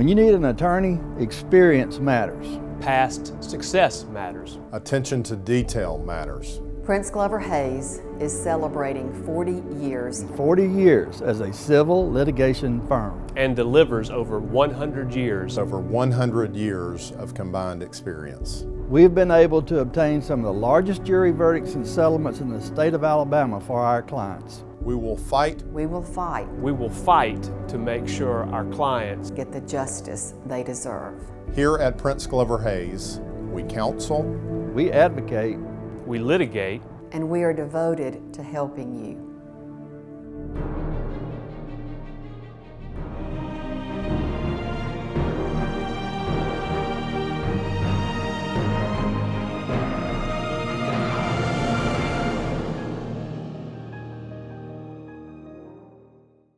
When you need an attorney, experience matters. Past success matters. Attention to detail matters. Prince Glover Hayes is celebrating 40 years. 40 years as a civil litigation firm. And delivers over 100 years. Over 100 years of combined experience. We've been able to obtain some of the largest jury verdicts and settlements in the state of Alabama for our clients. We will fight. We will fight. We will fight to make sure our clients get the justice they deserve. Here at Prince Glover Hayes, we counsel. We advocate. We litigate. And we are devoted to helping you.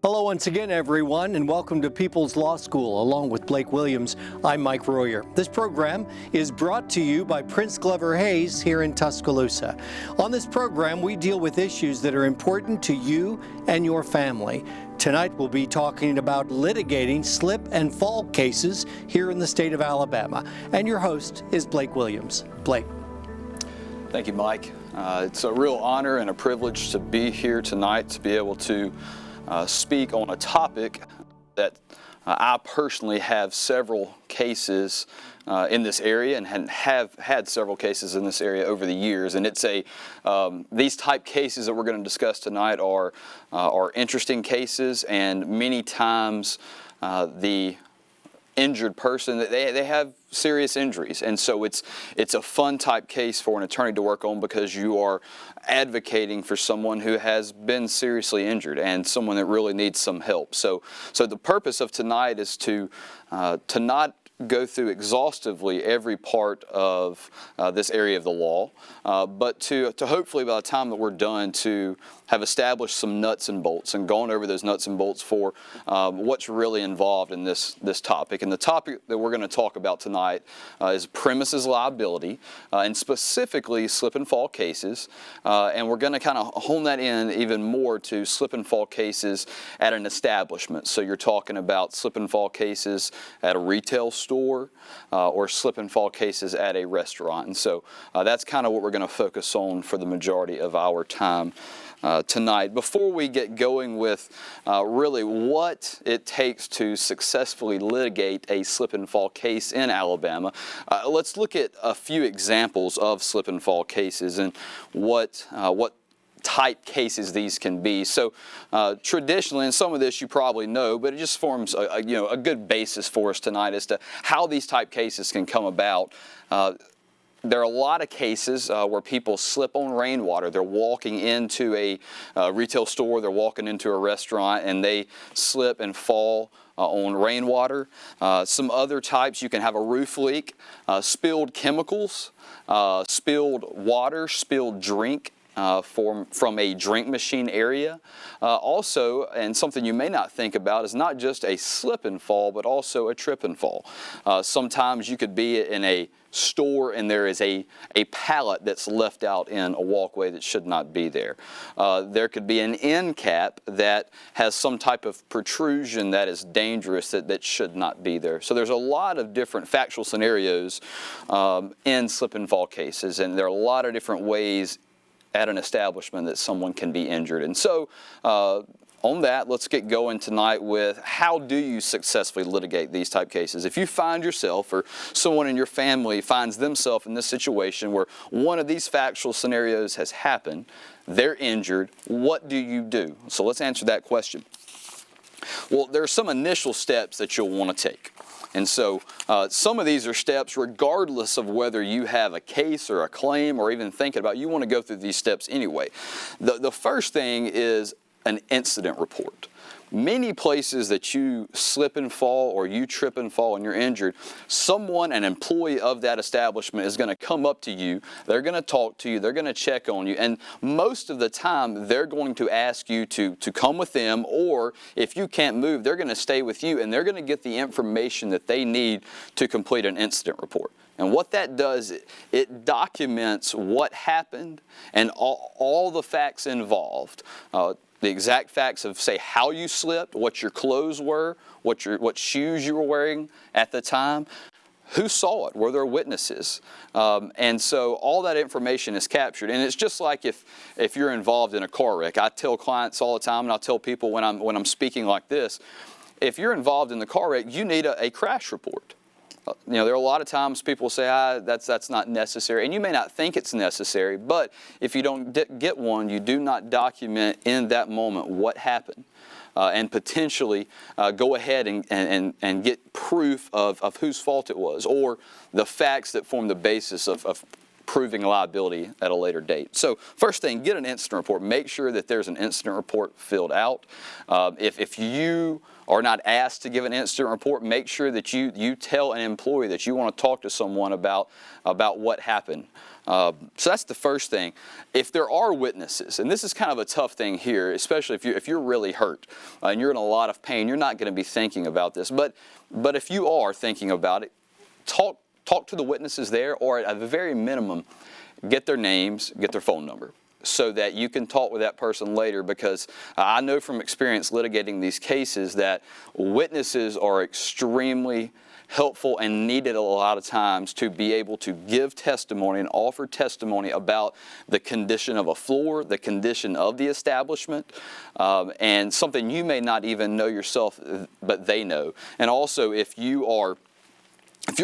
Hello once again, everyone, and welcome to People's Law School. Along with Blake Williams, I'm Mike Royer. This program is brought to you by Prince Glover Hayes here in Tuscaloosa. On this program, we deal with issues that are important to you and your family. Tonight, we'll be talking about litigating slip and fall cases here in the state of Alabama. And your host is Blake Williams. Blake. Thank you, Mike. It's a real honor and a privilege to be here tonight to be able to speak on a topic that I personally have several cases in this area and have had several cases in this area over the years. And it's these type cases that we're going to discuss tonight are interesting cases, and many times the injured person, they have serious injuries, and so it's a fun type case for an attorney to work on because you are advocating for someone who has been seriously injured and someone that really needs some help. So the purpose of tonight is to not go through exhaustively every part of this area of the law, but to hopefully by the time that we're done to have established some nuts and bolts and gone over those nuts and bolts for what's really involved in this topic. And the topic that we're going to talk about tonight is premises liability, and specifically slip and fall cases. And we're going to kind of hone that in even more to slip and fall cases at an establishment. So you're talking about slip and fall cases at a retail store or slip and fall cases at a restaurant. And so that's kind of what we're going to focus on for the majority of our time tonight. Before we get going with really what it takes to successfully litigate a slip and fall case in Alabama, let's look at a few examples of slip and fall cases and what type cases these can be. So traditionally, and some of this you probably know, but it just forms a good basis for us tonight as to how these type cases can come about. There are a lot of cases where people slip on rainwater. They're walking into a retail store, they're walking into a restaurant, and they slip and fall on rainwater. Some other types, you can have a roof leak, spilled chemicals, spilled water, spilled drink from a drink machine area. Also, and something you may not think about, is not just a slip and fall, but also a trip and fall. Sometimes you could be in a store and there is a pallet that's left out in a walkway that should not be there. There could be an end cap that has some type of protrusion that is dangerous that should not be there. So there's a lot of different factual scenarios in slip and fall cases, and there are a lot of different ways at an establishment that someone can be injured. And so on that, let's get going tonight with how do you successfully litigate these type cases. If you find yourself or someone in your family finds themselves in this situation where one of these factual scenarios has happened, they're injured, what do you do? So let's answer that question. Well, there are some initial steps that you'll want to take. And so some of these are steps regardless of whether you have a case or a claim or even thinking about it, you want to go through these steps anyway. The first thing is an incident report. Many places that you slip and fall or you trip and fall and you're injured, someone, an employee of that establishment is going to come up to you, they're going to talk to you, they're going to check on you, and most of the time they're going to ask you to come with them, or if you can't move, they're going to stay with you and they're going to get the information that they need to complete an incident report. And what that does, it documents what happened and all the facts involved. the exact facts of, say, how you slipped, what your clothes were, what shoes you were wearing at the time, who saw it, were there witnesses? And so all that information is captured. And it's just like if you're involved in a car wreck. I tell clients all the time, and I'll tell people when I'm speaking like this, if you're involved in the car wreck, you need a crash report. You know, there are a lot of times people say, that's not necessary. And you may not think it's necessary, but if you don't get one, you do not document in that moment what happened. And potentially go ahead and get proof of whose fault it was, or the facts that form the basis of proving liability at a later date. So first thing, get an incident report. Make sure that there's an incident report filled out. If you are not asked to give an incident report, make sure that you tell an employee that you want to talk to someone about what happened. So that's the first thing. If there are witnesses, and this is kind of a tough thing here, especially if you're really hurt and you're in a lot of pain, you're not going to be thinking about this. But if you are thinking about it, talk to the witnesses there, or at the very minimum, get their names, get their phone number, so that you can talk with that person later, because I know from experience litigating these cases that witnesses are extremely helpful and needed a lot of times to be able to give testimony and offer testimony about the condition of a floor, the condition of the establishment, and something you may not even know yourself, but they know. And also, if you're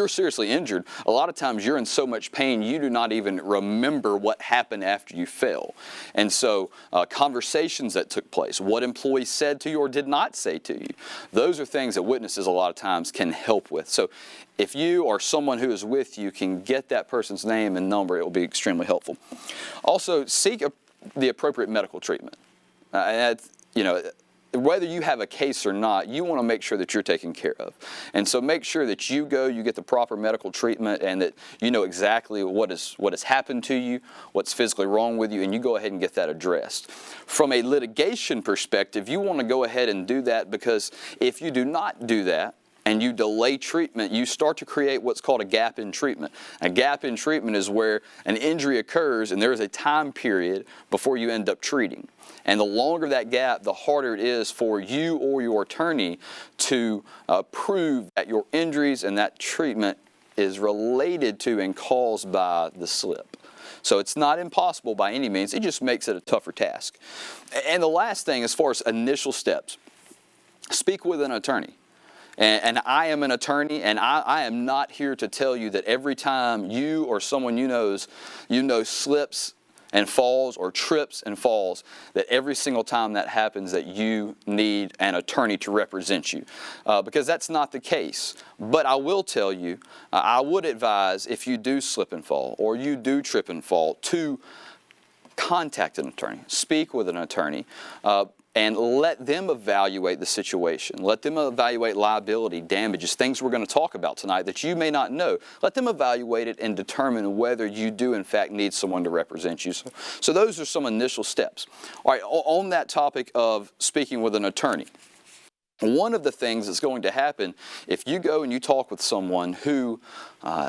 seriously injured, a lot of times you're in so much pain you do not even remember what happened after you fell. And so conversations that took place, what employees said to you or did not say to you, those are things that witnesses a lot of times can help with. So if you or someone who is with you can get that person's name and number, it will be extremely helpful. Also, seek the appropriate medical treatment. Whether you have a case or not, you want to make sure that you're taken care of. And so make sure that you get the proper medical treatment, and that you know exactly what has happened to you, what's physically wrong with you, and you go ahead and get that addressed. From a litigation perspective, you want to go ahead and do that, because if you do not do that, and you delay treatment, you start to create what's called a gap in treatment. A gap in treatment is where an injury occurs and there is a time period before you end up treating. And the longer that gap, the harder it is for you or your attorney to prove that your injuries and that treatment is related to and caused by the slip. So it's not impossible by any means. It just makes it a tougher task. And the last thing, as far as initial steps, speak with an attorney. And I am an attorney, and I am not here to tell you that every time you or someone you know slips and falls or trips and falls, that every single time that happens that you need an attorney to represent you, because that's not the case. But I will tell you, I would advise, if you do slip and fall or you do trip and fall, to contact an attorney, speak with an attorney, and let them evaluate the situation. Let them evaluate liability, damages, things we're going to talk about tonight that you may not know. Let them evaluate it and determine whether you do in fact need someone to represent you. So those are some initial steps. All right, on that topic of speaking with an attorney, one of the things that's going to happen if you go and you talk with someone who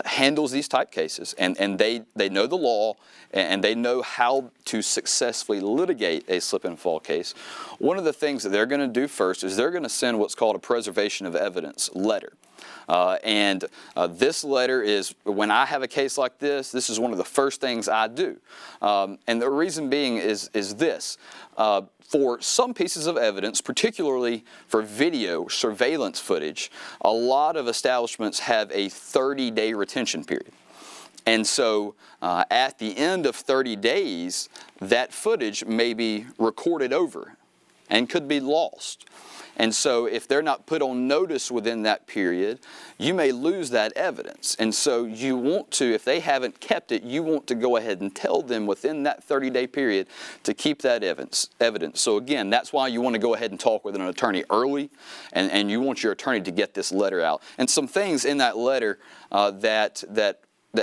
handles these type cases, and they know the law and they know how to successfully litigate a slip and fall case, one of the things that they're going to do first is they're going to send what's called a preservation of evidence letter. This letter is, when I have a case like this is one of the first things I do. And the reason being is this. For some pieces of evidence, particularly for video surveillance footage, a lot of establishments have a 30-day retention period. And so at the end of 30 days, that footage may be recorded over and could be lost. And so if they're not put on notice within that period, you may lose that evidence. And so you want to, if they haven't kept it, you want to go ahead and tell them within that 30-day period to keep that evidence. So again, that's why you want to go ahead and talk with an attorney early, and you want your attorney to get this letter out. And some things in that letter that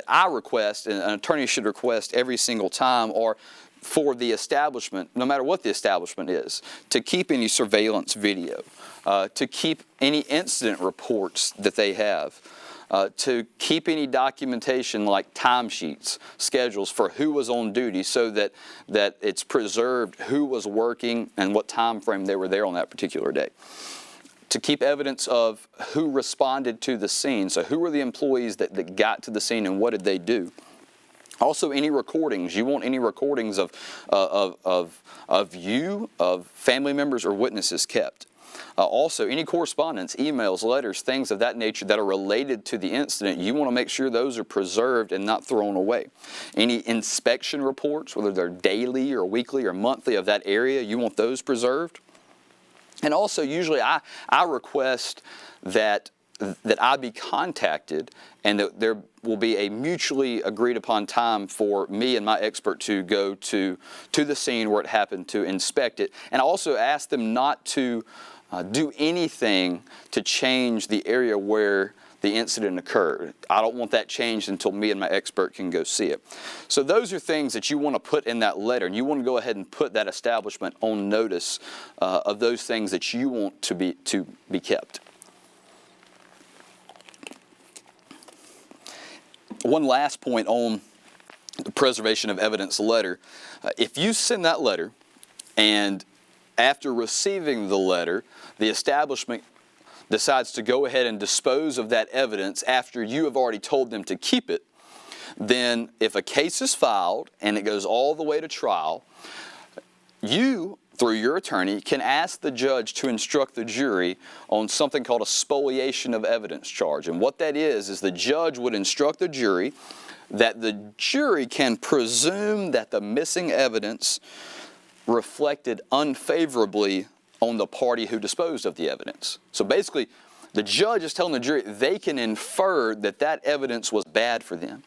I request, and an attorney should request every single time, are for the establishment, no matter what the establishment is, to keep any surveillance video, to keep any incident reports that they have, to keep any documentation like timesheets, schedules for who was on duty, so that it's preserved who was working and what time frame they were there on that particular day. To keep evidence of who responded to the scene, so who were the employees that got to the scene and what did they do. Also, any recordings. You want any recordings of you, of family members or witnesses kept. Also, any correspondence, emails, letters, things of that nature that are related to the incident, you want to make sure those are preserved and not thrown away. Any inspection reports, whether they're daily or weekly or monthly of that area, you want those preserved. And also, usually I request that I be contacted and that there will be a mutually agreed upon time for me and my expert to go to the scene where it happened to inspect it. And I also ask them not to do anything to change the area where the incident occurred. I don't want that changed until me and my expert can go see it. So those are things that you want to put in that letter, and you want to go ahead and put that establishment on notice of those things that you want to be kept. One last point on the preservation of evidence letter. If you send that letter and after receiving the letter, the establishment decides to go ahead and dispose of that evidence after you have already told them to keep it, then if a case is filed and it goes all the way to trial, you, through your attorney, can ask the judge to instruct the jury on something called a spoliation of evidence charge. And what that is the judge would instruct the jury that the jury can presume that the missing evidence reflected unfavorably on the party who disposed of the evidence. So basically, the judge is telling the jury they can infer that that evidence was bad for them.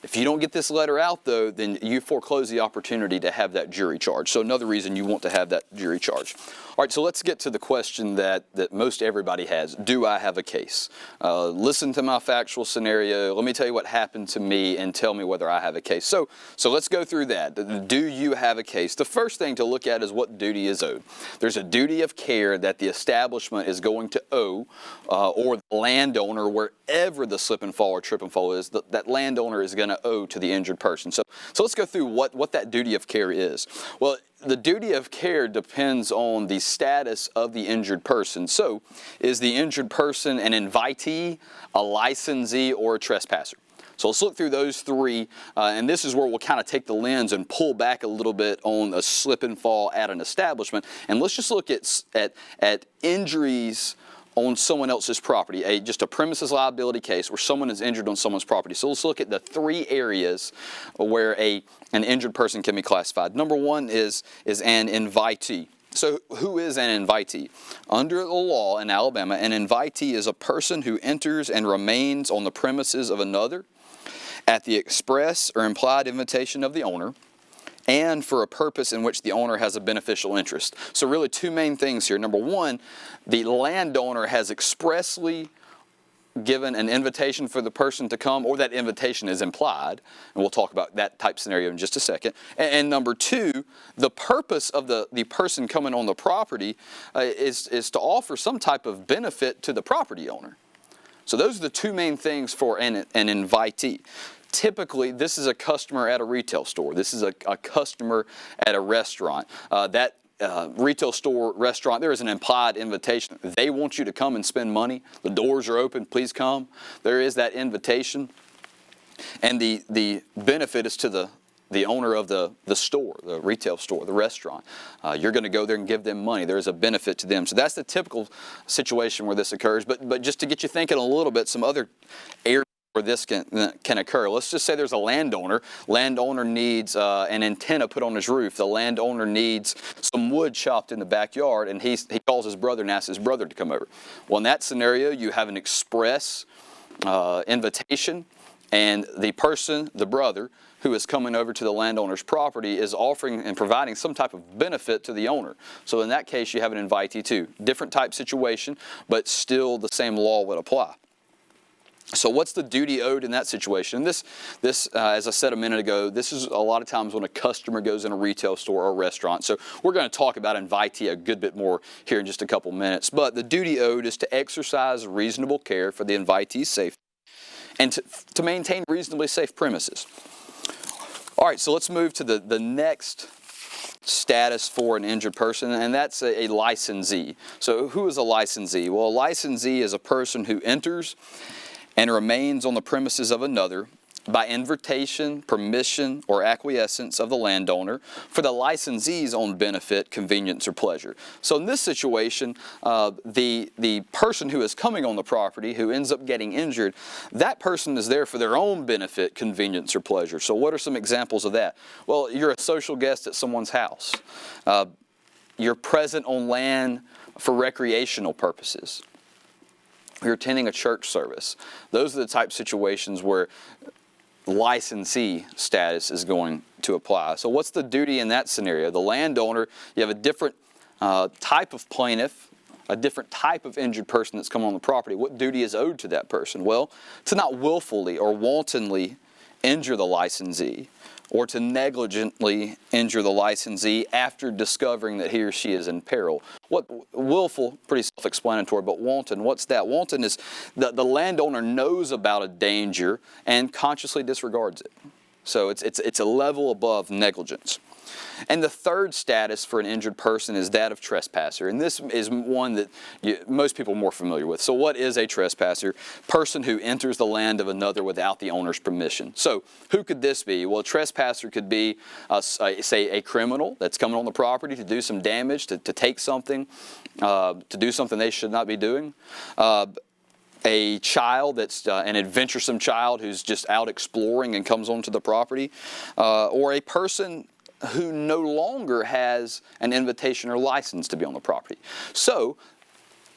If you don't get this letter out, though, then you foreclose the opportunity to have that jury charge. So another reason you want to have that jury charge. All right, so let's get to the question that most everybody has. Do I have a case? Listen to my factual scenario. Let me tell you what happened to me and tell me whether I have a case. So let's go through that. Do you have a case? The first thing to look at is what duty is owed. There's a duty of care that the establishment is going to owe, or the landowner, wherever the slip and fall or trip and fall is, that landowner is going to owe to the injured person. So let's go through what that duty of care is. Well, the duty of care depends on the status of the injured person. So, is the injured person an invitee, a licensee, or a trespasser? So let's look through those three, and this is where we'll kind of take the lens and pull back a little bit on a slip and fall at an establishment. And let's just look at injuries on someone else's property, just a premises liability case where someone is injured on someone's property. So let's look at the three areas where an injured person can be classified. Number one is an invitee. So who is an invitee? Under the law in Alabama, an invitee is a person who enters and remains on the premises of another at the express or implied invitation of the owner, and for a purpose in which the owner has a beneficial interest. So really two main things here. Number one, the landowner has expressly given an invitation for the person to come, or that invitation is implied, and we'll talk about that type scenario in just a second. And number two, the purpose of the person coming on the property is to offer some type of benefit to the property owner. So those are the two main things for an invitee. Typically, this is a customer at a retail store. This is a customer at a restaurant. Retail store, restaurant, there is an implied invitation. They want you to come and spend money. The doors are open. Please come. There is that invitation. And the benefit is to the owner of the store, the retail store, the restaurant. You're going to go there and give them money. There is a benefit to them. So that's the typical situation where this occurs. But just to get you thinking a little bit, some other areas where this can occur. Let's just say there's a landowner. Landowner needs an antenna put on his roof. The landowner needs some wood chopped in the backyard, and he calls his brother and asks his brother to come over. Well, in that scenario, you have an express invitation, and the person, the brother, who is coming over to the landowner's property is offering and providing some type of benefit to the owner. So in that case, you have an invitee too. Different type situation, but still the same law would apply. So what's the duty owed in that situation? This, as I said a minute ago, this is a lot of times when a customer goes in a retail store or a restaurant. So we're going to talk about invitee a good bit more here in just a couple minutes. But the duty owed is to exercise reasonable care for the invitee's safety and to maintain reasonably safe premises. All right, so let's move to the next status for an injured person, and that's a licensee. So who is a licensee? Well, a licensee is a person who enters and remains on the premises of another by invitation, permission, or acquiescence of the landowner for the licensee's own benefit, convenience, or pleasure. So in this situation, the person who is coming on the property who ends up getting injured, that person is there for their own benefit, convenience, or pleasure. So what are some examples of that? Well, you're a social guest at someone's house. You're present on land for recreational purposes. You're attending a church service. Those are the type of situations where licensee status is going to apply. So what's the duty in that scenario? The landowner, you have a different type of plaintiff, a different type of injured person that's come on the property. What duty is owed to that person? Well, to not willfully or wantonly injure the licensee, or to negligently injure the licensee after discovering that he or she is in peril. What willful, pretty self-explanatory, but wanton, what's that? Wanton is the landowner knows about a danger and consciously disregards it. So it's a level above negligence. And the third status for an injured person is that of trespasser. And this is one that most people are more familiar with. So what is a trespasser? Person who enters the land of another without the owner's permission. So who could this be? Well, a trespasser could be, say, a criminal that's coming on the property to do some damage, to take something, to do something they should not be doing. A child that's an adventuresome child who's just out exploring and comes onto the property. Or a person who no longer has an invitation or license to be on the property. So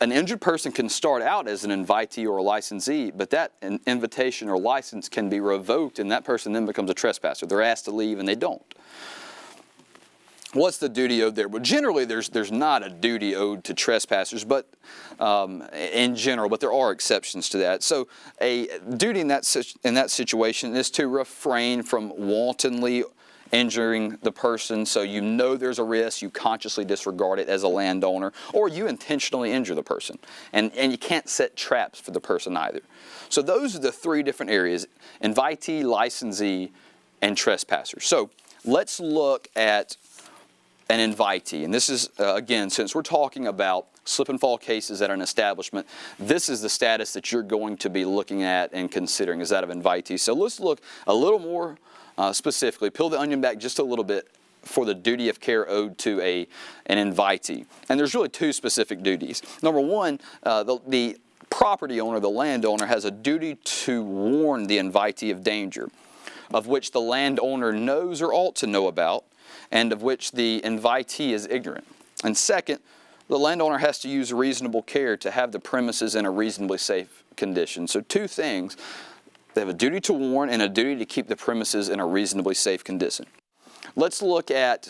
an injured person can start out as an invitee or a licensee, but that invitation or license can be revoked, and that person then becomes a trespasser. They're asked to leave and they don't. What's the duty owed there? Well, generally there's not a duty owed to trespassers, but in general, but there are exceptions to that. So a duty in that situation is to refrain from wantonly injuring the person, so you know there's a risk, you consciously disregard it as a landowner, or you intentionally injure the person. And you can't set traps for the person either. So those are the three different areas: invitee, licensee, and trespasser. So let's look at an invitee. And this is, again, since we're talking about slip and fall cases at an establishment, this is the status that you're going to be looking at and considering, is that of invitee. So let's look a little more specifically, peel the onion back just a little bit for the duty of care owed to an invitee. And there's really two specific duties. Number one, the property owner, the landowner, has a duty to warn the invitee of danger, of which the landowner knows or ought to know about, and of which the invitee is ignorant. And second, the landowner has to use reasonable care to have the premises in a reasonably safe condition. So two things: they have a duty to warn and a duty to keep the premises in a reasonably safe condition. Let's look at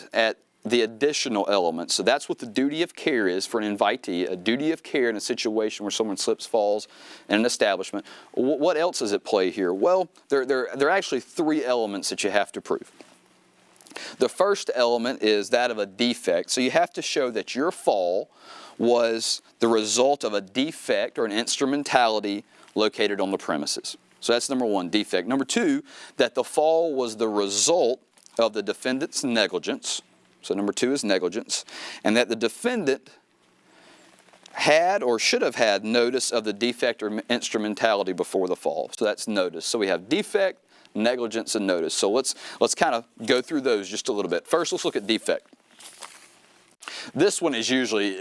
the additional elements. So that's what the duty of care is for an invitee, a duty of care in a situation where someone slips, falls in an establishment. What else is at play here? Well, there are actually three elements that you have to prove. The first element is that of a defect. So you have to show that your fall was the result of a defect or an instrumentality located on the premises. So that's number one, defect. Number two, that the fall was the result of the defendant's negligence. So number two is negligence. And that the defendant had or should have had notice of the defect or instrumentality before the fall. So that's notice. So we have defect, negligence, and notice. So let's kind of go through those just a little bit. First, let's look at defect. This one is usually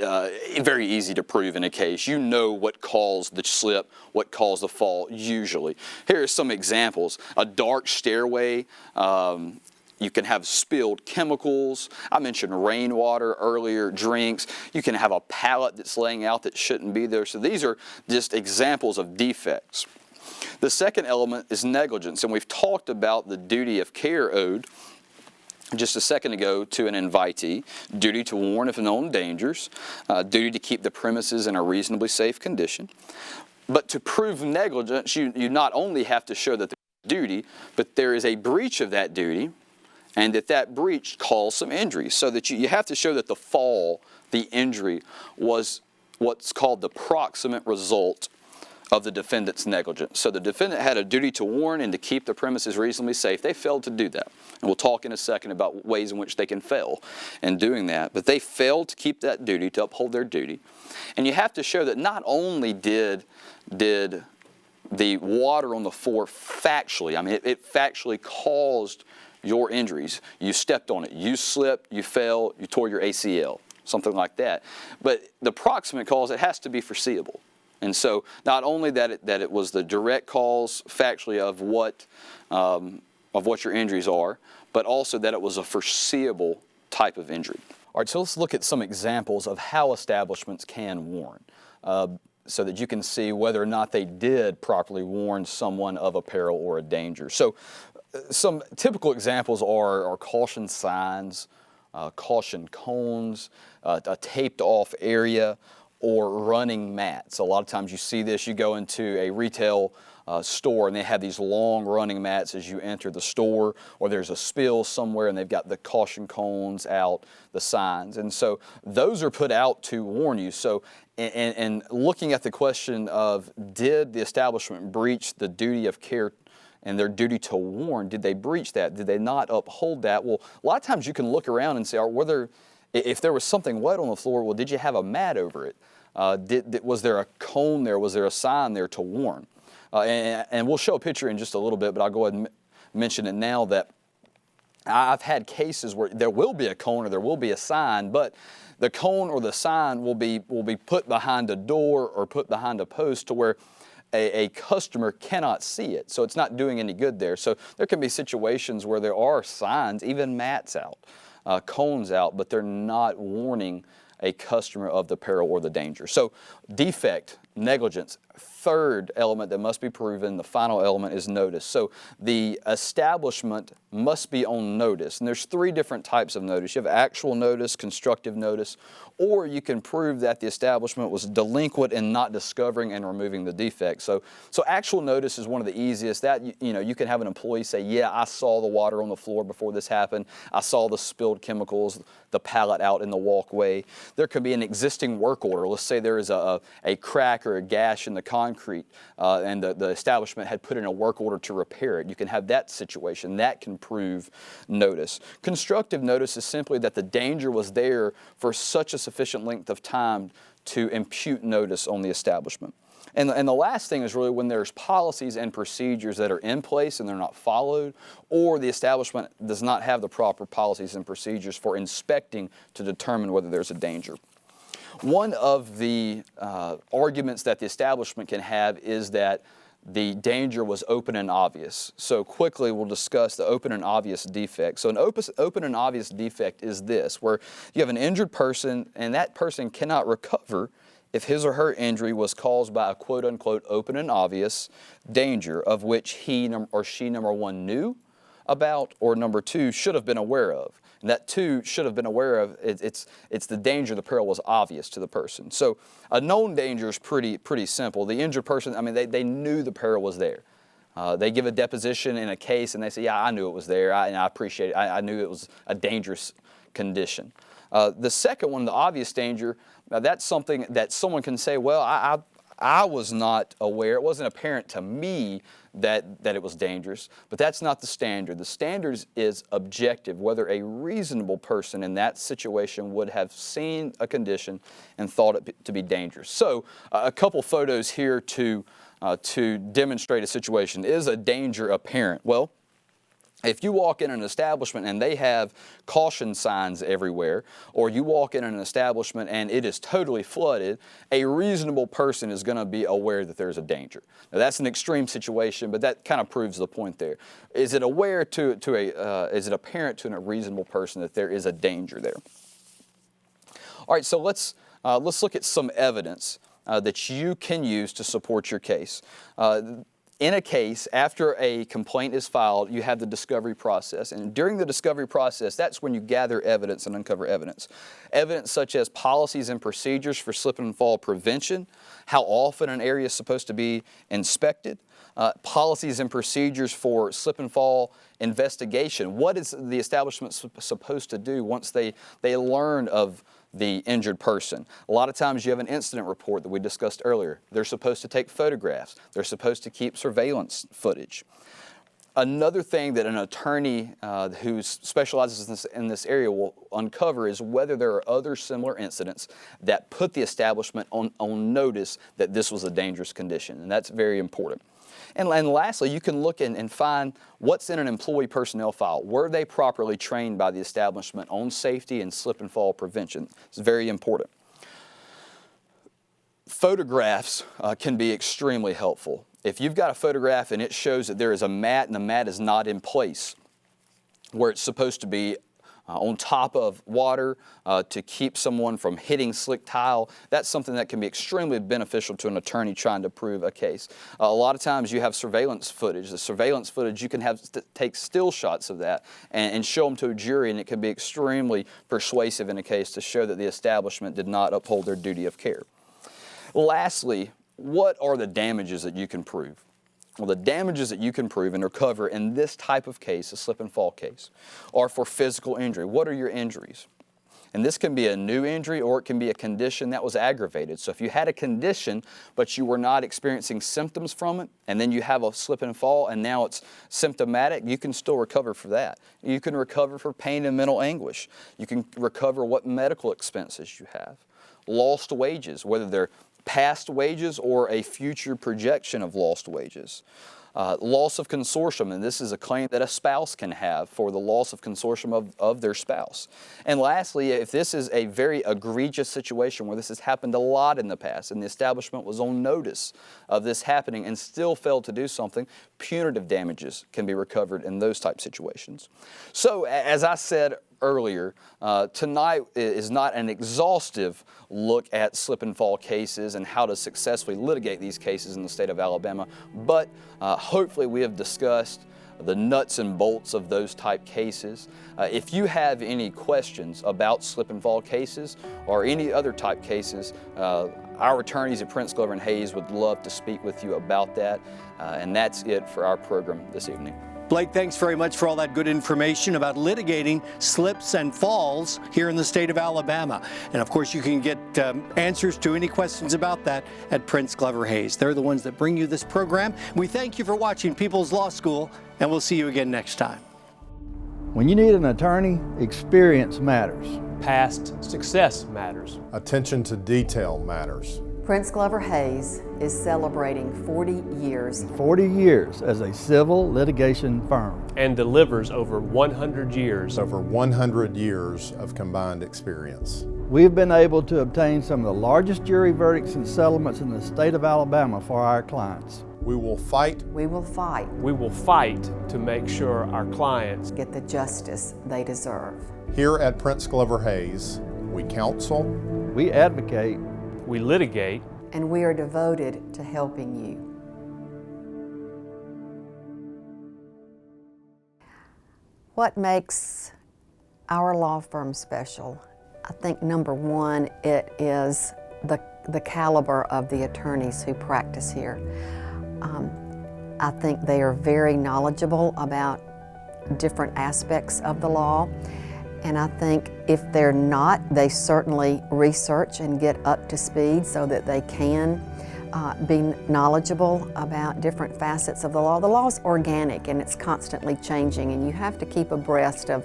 very easy to prove in a case. You know what caused the slip, what caused the fall, usually. Here are some examples. A dark stairway. You can have spilled chemicals. I mentioned rainwater earlier, drinks. You can have a pallet that's laying out that shouldn't be there. So these are just examples of defects. The second element is negligence, and we've talked about the duty of care owed just a second ago to an invitee. Duty to warn of known dangers, duty to keep the premises in a reasonably safe condition. But to prove negligence, you not only have to show that there's a duty, but there is a breach of that duty, and that breach caused some injury. So that you have to show that the fall, the injury, was what's called the proximate result of the defendant's negligence. So the defendant had a duty to warn and to keep the premises reasonably safe. They failed to do that. And we'll talk in a second about ways in which they can fail in doing that. But they failed to keep that duty, to uphold their duty. And you have to show that not only did the water on the floor factually, I mean, it factually caused your injuries. You stepped on it, you slipped, you fell, you tore your ACL, something like that. But the proximate cause, it has to be foreseeable. And so not only that it was the direct cause factually of what your injuries are, but also that it was a foreseeable type of injury. All right, so let's look at some examples of how establishments can warn, so that you can see whether or not they did properly warn someone of a peril or a danger. So some typical examples are caution signs, caution cones, a taped off area, or running mats. A lot of times you see this, you go into a retail store and they have these long running mats as you enter the store, or there's a spill somewhere and they've got the caution cones out, the signs. And so those are put out to warn you. So, and looking at the question of, did the establishment breach the duty of care and their duty to warn? Did they breach that? Did they not uphold that? Well, a lot of times you can look around and say, if there was something wet on the floor, well, did you have a mat over it? Was there a cone there? Was there a sign there to warn? And we'll show a picture in just a little bit, but I'll go ahead and mention it now that I've had cases where there will be a cone or there will be a sign, but the cone or the sign will be put behind a door or put behind a post to where a customer cannot see it. So it's not doing any good there. So there can be situations where there are signs, even mats out, cones out, but they're not warning a customer of the peril or the danger. So defect, negligence, third element that must be proven, the final element is notice. So the establishment must be on notice. And there's three different types of notice. You have actual notice, constructive notice, or you can prove that the establishment was delinquent in not discovering and removing the defect. So actual notice is one of the easiest. That, you can have an employee say, yeah, I saw the water on the floor before this happened. I saw the spilled chemicals, the pallet out in the walkway. There could be an existing work order. Let's say there is a crack or a gash in the concrete and the establishment had put in a work order to repair it. You can have that situation. That can prove notice. Constructive notice is simply that the danger was there for such a sufficient length of time to impute notice on the establishment. And the last thing is really when there's policies and procedures that are in place and they're not followed, or the establishment does not have the proper policies and procedures for inspecting to determine whether there's a danger. One of the arguments that the establishment can have is that the danger was open and obvious. So quickly we'll discuss the open and obvious defect. So an open and obvious defect is this, where you have an injured person and that person cannot recover if his or her injury was caused by a quote-unquote open and obvious danger of which he or she, number one, knew about, or number two, should have been aware of. And that two, should have been aware of, it's the danger, the peril was obvious to the person. So a known danger is pretty simple. The injured person, I mean, they knew the peril was there. They give a deposition in a case and they say, yeah, I knew it was there, and I appreciate it. I knew it was a dangerous condition. The second one, the obvious danger, now that's something that someone can say, well, I was not aware, it wasn't apparent to me that it was dangerous, but that's not the standard. The standard is objective, whether a reasonable person in that situation would have seen a condition and thought it to be dangerous. So a couple photos here to demonstrate a situation. Is a danger apparent? Well, if you walk in an establishment and they have caution signs everywhere, or you walk in an establishment and it is totally flooded, a reasonable person is going to be aware that there's a danger. Now that's an extreme situation, but that kind of proves the point there. Is it aware is it apparent to a reasonable person that there is a danger there? All right, so let's look at some evidence that you can use to support your case. In a case, after a complaint is filed, you have the discovery process. And during the discovery process, that's when you gather evidence and uncover evidence. Evidence such as policies and procedures for slip and fall prevention, how often an area is supposed to be inspected, policies and procedures for slip and fall investigation. What is the establishment supposed to do once they learn of the injured person. A lot of times you have an incident report that we discussed earlier. They're supposed to take photographs. They're supposed to keep surveillance footage. Another thing that an attorney who specializes in this area will uncover is whether there are other similar incidents that put the establishment on notice that this was a dangerous condition, and that's very important. And lastly, you can look and find what's in an employee personnel file. Were they properly trained by the establishment on safety and slip and fall prevention? It's very important. Photographs can be extremely helpful. If you've got a photograph and it shows that there is a mat and the mat is not in place where it's supposed to be on top of water to keep someone from hitting slick tile, that's something that can be extremely beneficial to an attorney trying to prove a case. A lot of times you have surveillance footage. The surveillance footage, you can take still shots of that and show them to a jury, and it can be extremely persuasive in a case to show that the establishment did not uphold their duty of care. Lastly, what are the damages that you can prove? Well, the damages that you can prove and recover in this type of case, a slip and fall case, are for physical injury. What are your injuries? And this can be a new injury or it can be a condition that was aggravated. So if you had a condition but you were not experiencing symptoms from it, and then you have a slip and fall and now it's symptomatic, you can still recover for that. You can recover for pain and mental anguish. You can recover what medical expenses you have. Lost wages, whether they're past wages or a future projection of lost wages. Loss of consortium, and this is a claim that a spouse can have for the loss of consortium of their spouse. And lastly, if this is a very egregious situation where this has happened a lot in the past and the establishment was on notice of this happening and still failed to do something, punitive damages can be recovered in those type situations. So as I said earlier, tonight is not an exhaustive look at slip and fall cases and how to successfully litigate these cases in the state of Alabama, but hopefully we have discussed the nuts and bolts of those type cases. If you have any questions about slip and fall cases or any other type cases, our attorneys at Prince Glover and Hayes would love to speak with you about that, and that's it for our program this evening. Blake, thanks very much for all that good information about litigating slips and falls here in the state of Alabama. And of course, you can get answers to any questions about that at Prince Glover Hayes. They're the ones that bring you this program. We thank you for watching People's Law School, and we'll see you again next time. When you need an attorney, experience matters. Past success matters. Attention to detail matters. Prince Glover Hayes is celebrating 40 years. 40 years as a civil litigation firm. And delivers over 100 years. Over 100 years of combined experience. We've been able to obtain some of the largest jury verdicts and settlements in the state of Alabama for our clients. We will fight. We will fight. We will fight to make sure our clients Get the justice they deserve. Here at Prince Glover Hayes, we counsel. We advocate. we litigate, And we are devoted to helping you. What makes our law firm special? I think number one, it is the caliber of the attorneys who practice here. I think they are very knowledgeable about different aspects of the law. And I think if they're not, they certainly research and get up to speed so that they can be knowledgeable about different facets of the law. The law is organic and it's constantly changing, and you have to keep abreast of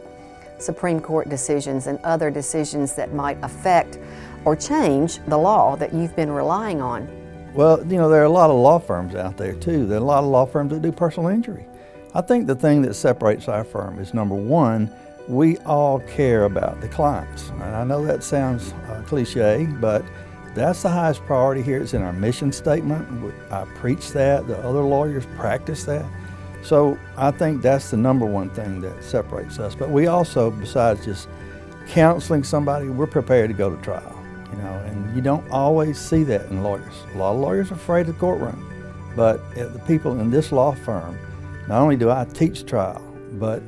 Supreme Court decisions and other decisions that might affect or change the law that you've been relying on. Well, you know, there are a lot of law firms out there too. There are a lot of law firms that do personal injury. I think the thing that separates our firm is, number one, we all care about the clients. And I know that sounds cliche, but that's the highest priority here. It's in our mission statement. I preach that. The other lawyers practice that. So I think that's the number one thing that separates us. But we also, besides just counseling somebody, we're prepared to go to trial. You know, and you don't always see that in lawyers. A lot of lawyers are afraid of the courtroom. But the people in this law firm, not only do I teach trial, but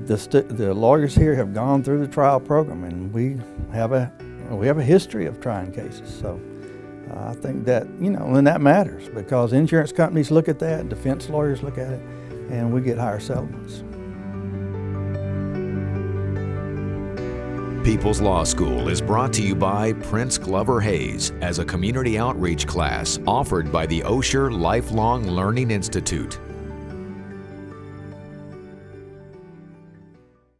the lawyers here have gone through the trial program, and we have a history of trying cases. So I think that, you know, and that matters because insurance companies look at that, defense lawyers look at it, and we get higher settlements. People's Law School is brought to you by Prince Glover Hayes as a community outreach class offered by the Osher Lifelong Learning Institute.